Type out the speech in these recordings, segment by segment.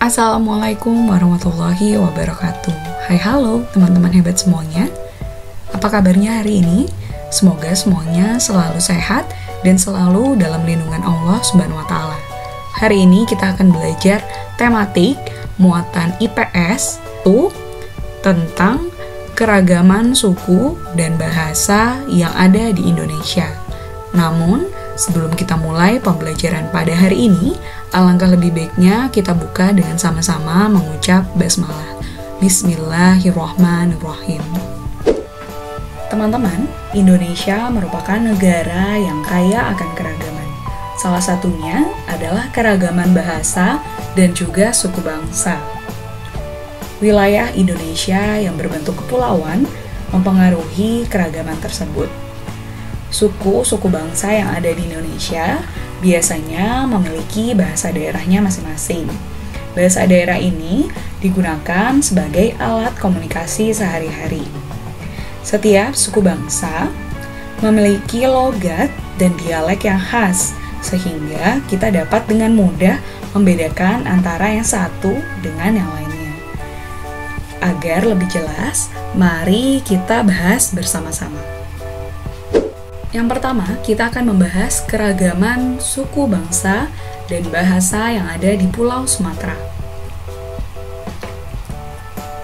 Assalamualaikum warahmatullahi wabarakatuh. Hai halo teman-teman hebat semuanya. Apa kabarnya hari ini? Semoga semuanya selalu sehat dan selalu dalam lindungan Allah Subhanahu wa taala. Hari ini kita akan belajar tematik muatan IPS tentang keragaman suku dan bahasa yang ada di Indonesia. Namun, sebelum kita mulai pembelajaran pada hari ini, alangkah lebih baiknya kita buka dengan sama-sama mengucap basmalah. Bismillahirrahmanirrahim. Teman-teman, Indonesia merupakan negara yang kaya akan keragaman. Salah satunya adalah keragaman bahasa dan juga suku bangsa. Wilayah Indonesia yang berbentuk kepulauan mempengaruhi keragaman tersebut. Suku-suku bangsa yang ada di Indonesia biasanya memiliki bahasa daerahnya masing-masing. Bahasa daerah ini digunakan sebagai alat komunikasi sehari-hari. Setiap suku bangsa memiliki logat dan dialek yang khas, sehingga kita dapat dengan mudah membedakan antara yang satu dengan yang lainnya. Agar lebih jelas, mari kita bahas bersama-sama. Yang pertama, kita akan membahas keragaman suku bangsa dan bahasa yang ada di Pulau Sumatera.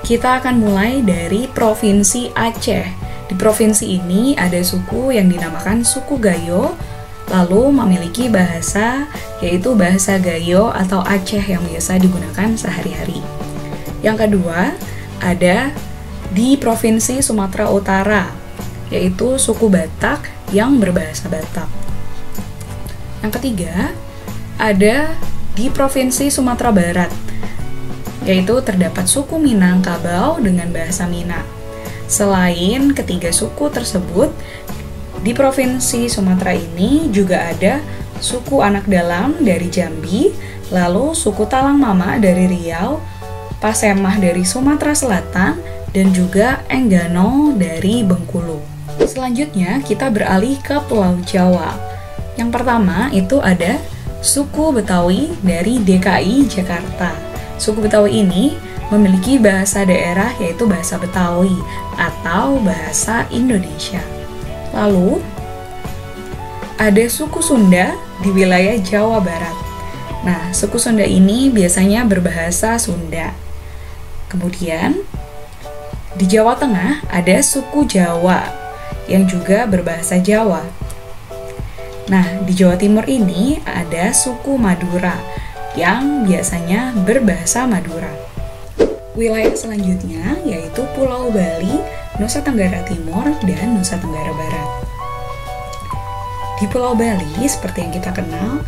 Kita akan mulai dari Provinsi Aceh. Di provinsi ini ada suku yang dinamakan suku Gayo, lalu memiliki bahasa yaitu bahasa Gayo atau Aceh yang biasa digunakan sehari-hari. Yang kedua, ada di Provinsi Sumatera Utara, yaitu suku Batak yang berbahasa Batak. Yang ketiga, ada di Provinsi Sumatera Barat, yaitu terdapat suku Minangkabau dengan bahasa Minang. Selain ketiga suku tersebut, di Provinsi Sumatera ini juga ada suku Anak Dalam dari Jambi, lalu suku Talang Mama dari Riau, Pasemah dari Sumatera Selatan, dan juga Enggano dari Bengkulu. Selanjutnya, kita beralih ke Pulau Jawa. Yang pertama itu ada suku Betawi dari DKI Jakarta. Suku Betawi ini memiliki bahasa daerah yaitu bahasa Betawi atau bahasa Indonesia. Lalu, ada suku Sunda di wilayah Jawa Barat. Nah, suku Sunda ini biasanya berbahasa Sunda. Kemudian, di Jawa Tengah ada suku Jawa yang juga berbahasa Jawa. Nah, di Jawa Timur ini ada suku Madura yang biasanya berbahasa Madura. Wilayah selanjutnya yaitu Pulau Bali, Nusa Tenggara Timur, dan Nusa Tenggara Barat. Di Pulau Bali, seperti yang kita kenal,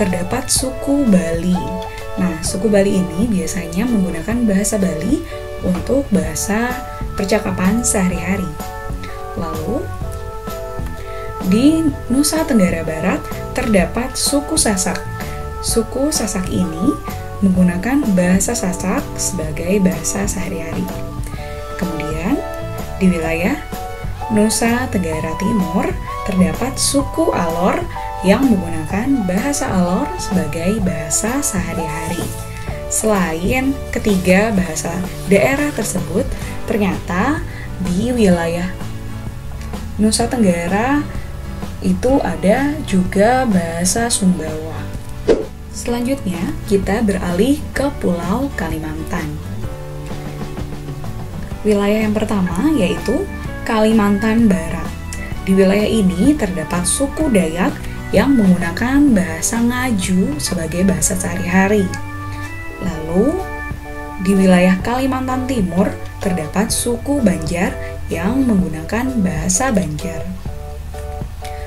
terdapat suku Bali. Nah, suku Bali ini biasanya menggunakan bahasa Bali untuk bahasa percakapan sehari-hari. Lalu, di Nusa Tenggara Barat terdapat suku Sasak. Suku Sasak ini menggunakan bahasa Sasak sebagai bahasa sehari-hari. Kemudian, di wilayah Nusa Tenggara Timur terdapat suku Alor yang menggunakan bahasa Alor sebagai bahasa sehari-hari. Selain ketiga bahasa daerah tersebut, ternyata di wilayah Nusa Tenggara itu ada juga bahasa Sumbawa. Selanjutnya, kita beralih ke Pulau Kalimantan. Wilayah yang pertama yaitu Kalimantan Barat. Di wilayah ini terdapat suku Dayak yang menggunakan bahasa Ngaju sebagai bahasa sehari-hari. Lalu, di wilayah Kalimantan Timur terdapat suku Banjar yang menggunakan bahasa Banjar.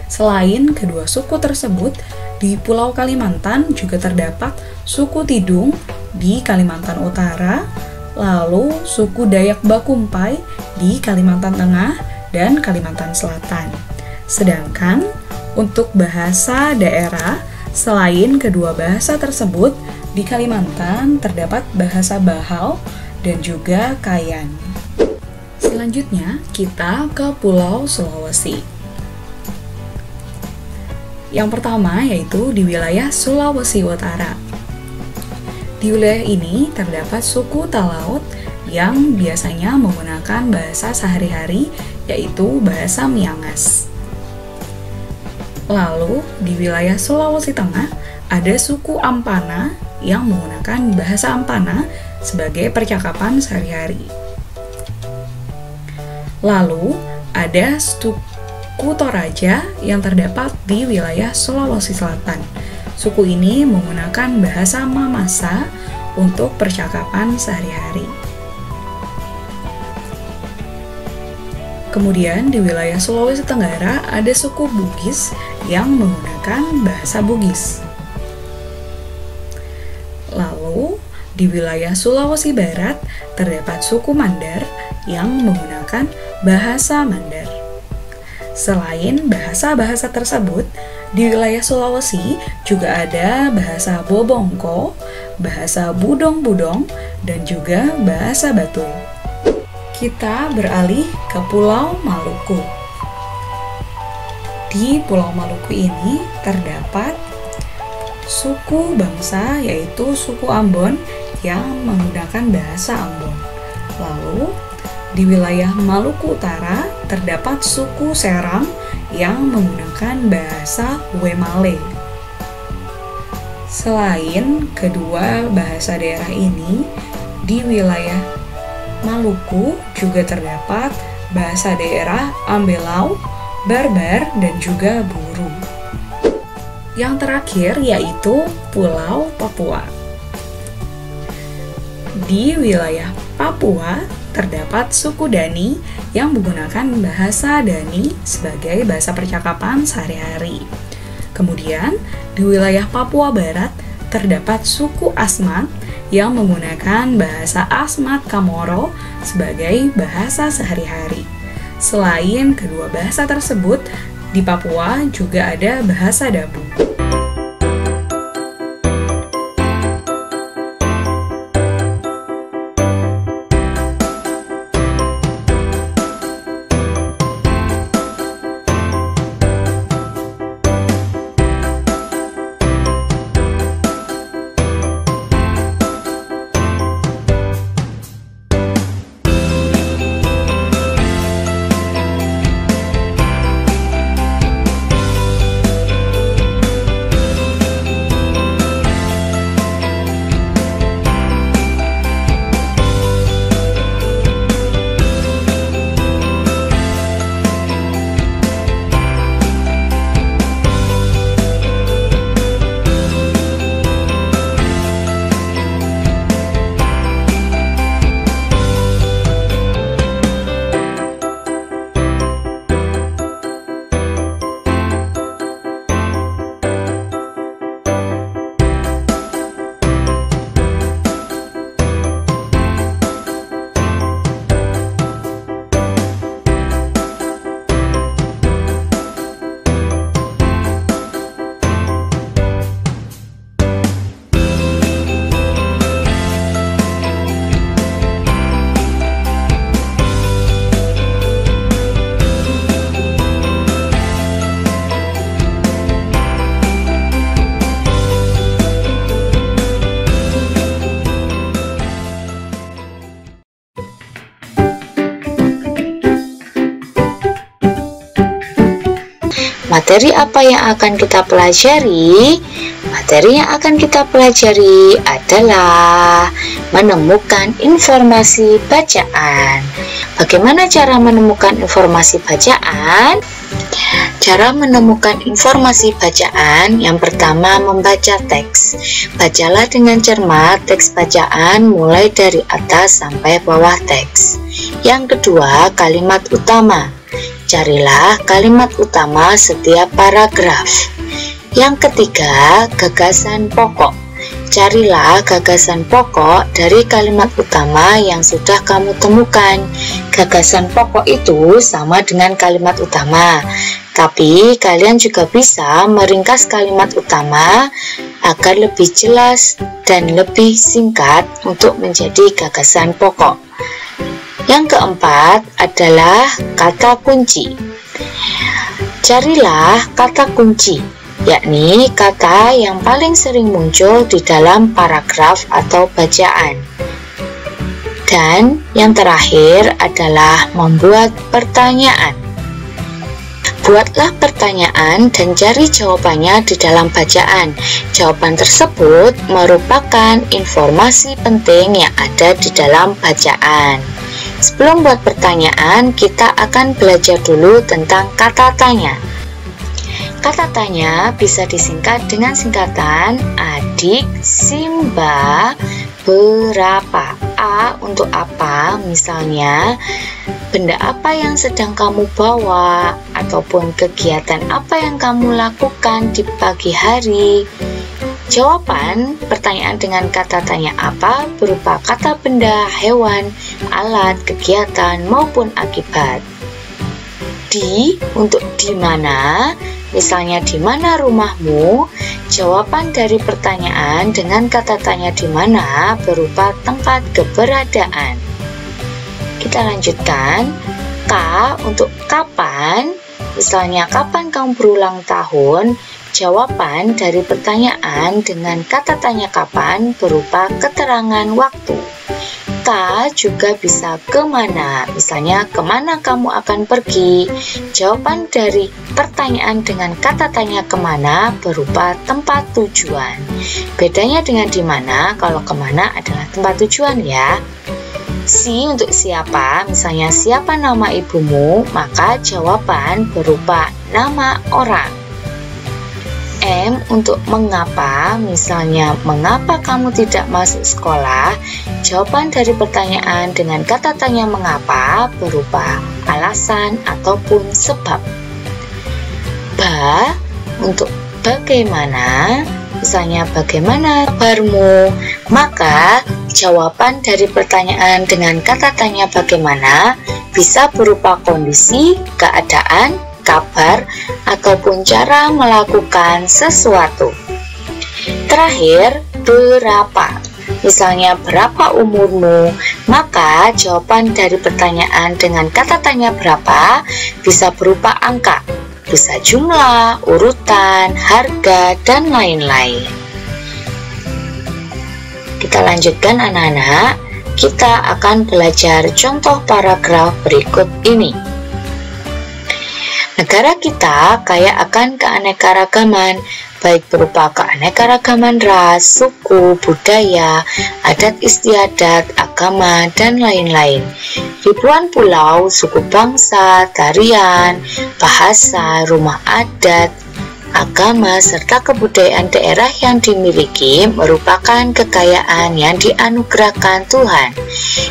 Selain kedua suku tersebut, di Pulau Kalimantan juga terdapat suku Tidung di Kalimantan Utara, lalu suku Dayak Bakumpai di Kalimantan Tengah dan Kalimantan Selatan. Sedangkan untuk bahasa daerah, selain kedua bahasa tersebut, di Kalimantan terdapat bahasa Bahau dan juga Kayan. Selanjutnya, kita ke Pulau Sulawesi. Yang pertama yaitu di wilayah Sulawesi Utara. Di Di wilayah ini terdapat suku Talaut yang biasanya menggunakan bahasa sehari-hari, yaitu bahasa Miangas. Lalu, di wilayah Sulawesi Tengah ada suku Ampana yang menggunakan bahasa Ampana sebagai percakapan sehari-hari. Lalu, ada suku Toraja yang terdapat di wilayah Sulawesi Selatan. Suku ini menggunakan bahasa Mamasa untuk percakapan sehari-hari. Kemudian di wilayah Sulawesi Tenggara ada suku Bugis yang menggunakan bahasa Bugis. Lalu di wilayah Sulawesi Barat terdapat suku Mandar yang menggunakan bahasa Mandar. Selain bahasa-bahasa tersebut, di wilayah Sulawesi juga ada bahasa Bobongko, bahasa Budong-Budong, dan juga bahasa Batul. Kita beralih ke Pulau Maluku. Di Pulau Maluku ini terdapat suku bangsa yaitu suku Ambon yang menggunakan bahasa Ambon. Lalu di wilayah Maluku Utara terdapat suku Serang yang menggunakan bahasa Wemale. Selain kedua bahasa daerah ini, di wilayah Maluku juga terdapat bahasa daerah Ambelau, Barbar, dan juga Buru. Yang terakhir yaitu Pulau Papua. Di wilayah Papua terdapat suku Dani yang menggunakan bahasa Dani sebagai bahasa percakapan sehari-hari. Kemudian, di wilayah Papua Barat terdapat suku Asmat yang menggunakan bahasa Asmat Kamoro sebagai bahasa sehari-hari. Selain kedua bahasa tersebut, di Papua juga ada bahasa Dabu. Materi apa yang akan kita pelajari? Materi yang akan kita pelajari adalah menemukan informasi bacaan. Bagaimana cara menemukan informasi bacaan? Cara menemukan informasi bacaan, yang pertama membaca teks. Bacalah dengan cermat teks bacaan mulai dari atas sampai bawah teks. Yang kedua, kalimat utama. Carilah kalimat utama setiap paragraf. Yang ketiga, gagasan pokok. Carilah gagasan pokok dari kalimat utama yang sudah kamu temukan. Gagasan pokok itu sama dengan kalimat utama, tapi kalian juga bisa meringkas kalimat utama agar lebih jelas dan lebih singkat untuk menjadi gagasan pokok. Yang keempat adalah kata kunci. Carilah kata kunci. yakni kata yang paling sering muncul di dalam paragraf atau bacaan. Dan yang terakhir adalah membuat pertanyaan. Buatlah pertanyaan dan cari jawabannya di dalam bacaan. Jawaban tersebut merupakan informasi penting yang ada di dalam bacaan. Sebelum buat pertanyaan, kita akan belajar dulu tentang kata tanya. Kata tanya bisa disingkat dengan singkatan adik Simba berapa. A untuk apa, misalnya benda apa yang sedang kamu bawa, ataupun kegiatan apa yang kamu lakukan di pagi hari. Jawaban pertanyaan dengan kata tanya apa berupa kata benda, hewan, alat, kegiatan, maupun akibat. Di untuk di mana, misalnya di mana rumahmu. Jawaban dari pertanyaan dengan kata tanya di mana berupa tempat keberadaan. Kita lanjutkan. K untuk kapan, misalnya kapan kamu berulang tahun. Jawaban dari pertanyaan dengan kata tanya kapan berupa keterangan waktu. K juga bisa kemana, misalnya kemana kamu akan pergi. Jawaban dari pertanyaan dengan kata tanya kemana berupa tempat tujuan. Bedanya dengan di mana, kalau kemana adalah tempat tujuan ya. Si untuk siapa, misalnya siapa nama ibumu, maka jawaban berupa nama orang. M untuk mengapa, misalnya mengapa kamu tidak masuk sekolah. Jawaban dari pertanyaan dengan kata tanya mengapa berupa alasan ataupun sebab. Ba untuk bagaimana, misalnya bagaimana kabarmu. Maka jawaban dari pertanyaan dengan kata tanya bagaimana bisa berupa kondisi, keadaan, kabar, ataupun cara melakukan sesuatu. Terakhir, berapa. Misalnya berapa umurmu, maka jawaban dari pertanyaan dengan kata tanya berapa bisa berupa angka, bisa jumlah, urutan, harga, dan lain-lain. Kita lanjutkan anak-anak, kita akan belajar contoh paragraf berikut ini. Negara kita kaya akan keanekaragaman, baik berupa keanekaragaman ras, suku, budaya, adat istiadat, agama, dan lain-lain. Ribuan pulau, suku bangsa, tarian, bahasa, rumah adat, agama, serta kebudayaan daerah yang dimiliki merupakan kekayaan yang dianugerahkan Tuhan.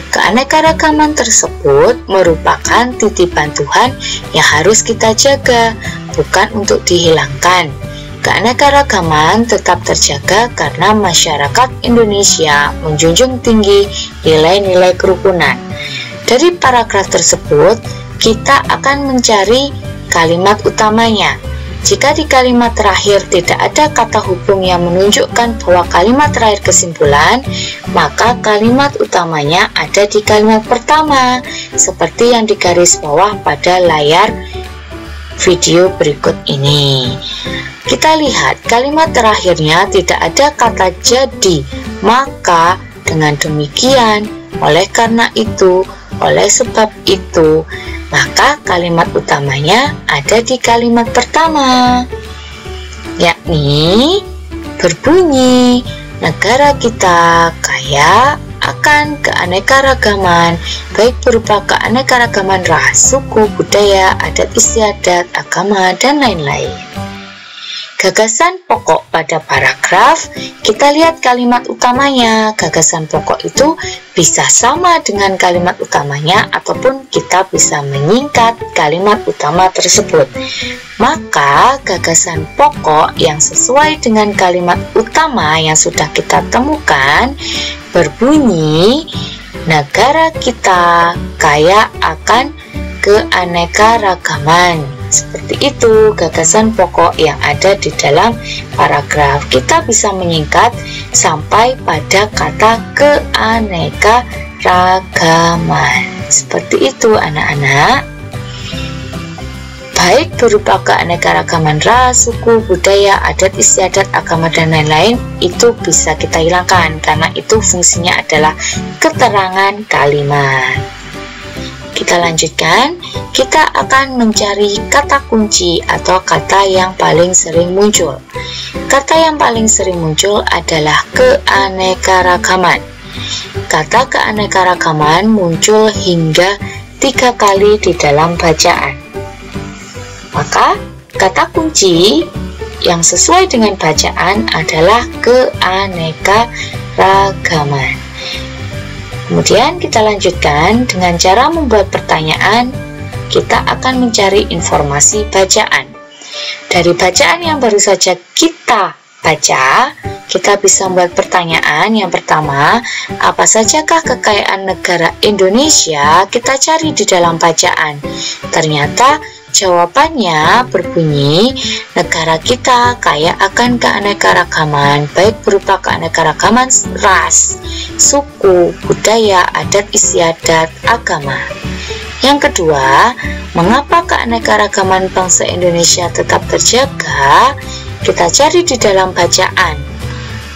Keanekaragaman tersebut merupakan titipan Tuhan yang harus kita jaga, bukan untuk dihilangkan. Keanekaragaman tetap terjaga karena masyarakat Indonesia menjunjung tinggi nilai-nilai kerukunan. Dari paragraf tersebut, kita akan mencari kalimat utamanya. Jika di kalimat terakhir tidak ada kata hubung yang menunjukkan bahwa kalimat terakhir kesimpulan, maka kalimat utamanya ada di kalimat pertama, seperti yang digaris bawah pada layar video berikut ini. Kita lihat kalimat terakhirnya tidak ada kata jadi, maka dengan demikian, oleh karena itu, oleh sebab itu, maka kalimat utamanya ada di kalimat pertama, yakni berbunyi, negara kita kaya akan keanekaragaman, baik berupa keanekaragaman ras, suku, budaya, adat istiadat, agama, dan lain-lain. Gagasan pokok pada paragraf, kita lihat kalimat utamanya. Gagasan pokok itu bisa sama dengan kalimat utamanya ataupun kita bisa menyingkat kalimat utama tersebut. Maka gagasan pokok yang sesuai dengan kalimat utama yang sudah kita temukan berbunyi, negara kita kaya akan keanekaragaman. Seperti itu gagasan pokok yang ada di dalam paragraf. Kita bisa menyingkat sampai pada kata keanekaragaman. Seperti itu anak-anak. baik berupa keanekaragaman ras, suku, budaya, adat istiadat, agama, dan lain-lain, itu bisa kita hilangkan karena itu fungsinya adalah keterangan kalimat. Kita lanjutkan, kita akan mencari kata kunci atau kata yang paling sering muncul. Kata yang paling sering muncul adalah keanekaragaman. Kata keanekaragaman muncul hingga 3 kali di dalam bacaan. Maka, kata kunci yang sesuai dengan bacaan adalah keanekaragaman. Kemudian kita lanjutkan dengan cara membuat pertanyaan. Kita akan mencari informasi bacaan. Dari bacaan yang baru saja kita baca, kita bisa membuat pertanyaan. Yang pertama, apa sajakah kekayaan negara Indonesia? Kita cari di dalam bacaan. Ternyata jawabannya berbunyi, negara kita kaya akan keanekaragaman, baik berupa keanekaragaman ras, suku, budaya, adat istiadat, agama. Yang kedua, mengapa keanekaragaman bangsa Indonesia tetap terjaga? Kita cari di dalam bacaan.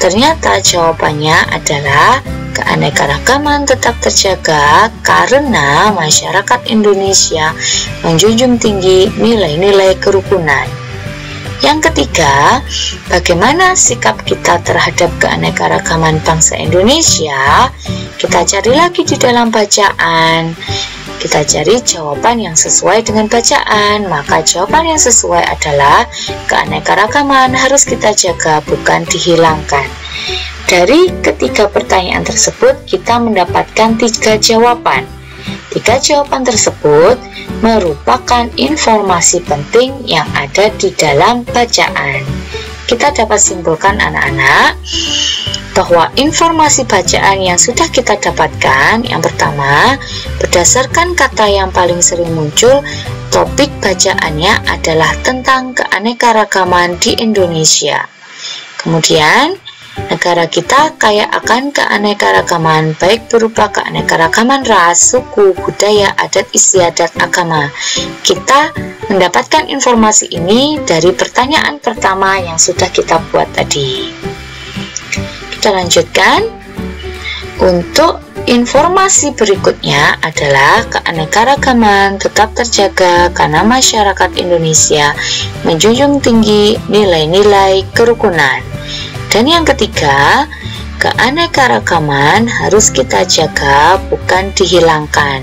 Ternyata jawabannya adalah keanekaragaman tetap terjaga karena masyarakat Indonesia menjunjung tinggi nilai-nilai kerukunan. Yang ketiga, bagaimana sikap kita terhadap keanekaragaman bangsa Indonesia? Kita cari lagi di dalam bacaan. Kita cari jawaban yang sesuai dengan bacaan. Maka jawaban yang sesuai adalah keanekaragaman harus kita jaga, bukan dihilangkan. Dari ketiga pertanyaan tersebut, kita mendapatkan 3 jawaban. 3 jawaban tersebut merupakan informasi penting yang ada di dalam bacaan. Kita dapat simpulkan anak-anak bahwa informasi bacaan yang sudah kita dapatkan, yang pertama, berdasarkan kata yang paling sering muncul, topik bacaannya adalah tentang keanekaragaman di Indonesia. Kemudian, negara kita kaya akan keanekaragaman, baik berupa keanekaragaman ras, suku, budaya, adat istiadat, agama. Kita mendapatkan informasi ini dari pertanyaan pertama yang sudah kita buat tadi. Kita lanjutkan. Untuk informasi berikutnya adalah keanekaragaman tetap terjaga karena masyarakat Indonesia menjunjung tinggi nilai-nilai kerukunan. Dan yang ketiga, keanekaragaman harus kita jaga, bukan dihilangkan.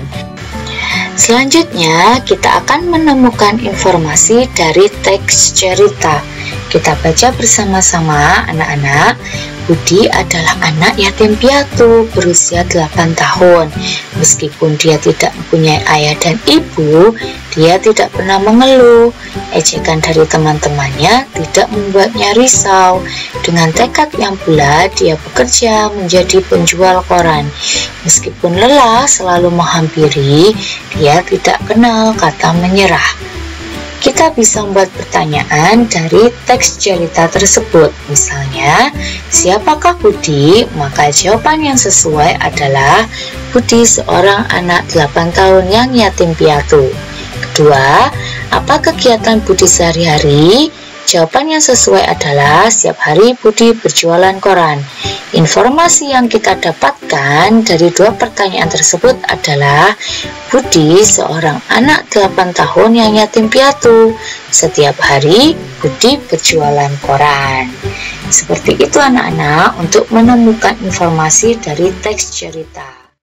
Selanjutnya, kita akan menemukan informasi dari teks cerita. Kita baca bersama-sama anak-anak. Budi adalah anak yatim piatu berusia 8 tahun. Meskipun dia tidak mempunyai ayah dan ibu, dia tidak pernah mengeluh. Ejekan dari teman-temannya tidak membuatnya risau. Dengan tekad yang bulat, dia bekerja menjadi penjual koran. Meskipun lelah selalu menghampiri, dia tidak kenal kata menyerah. Kita bisa membuat pertanyaan dari teks cerita tersebut. Misalnya, siapakah Budi? Maka jawaban yang sesuai adalah Budi seorang anak 8 tahun yang yatim piatu. Kedua, apa kegiatan Budi sehari-hari? Jawaban yang sesuai adalah setiap hari Budi berjualan koran. Informasi yang kita dapatkan dari 2 pertanyaan tersebut adalah Budi seorang anak 8 tahun yang yatim piatu. Setiap hari Budi berjualan koran. Seperti itu anak-anak untuk menemukan informasi dari teks cerita.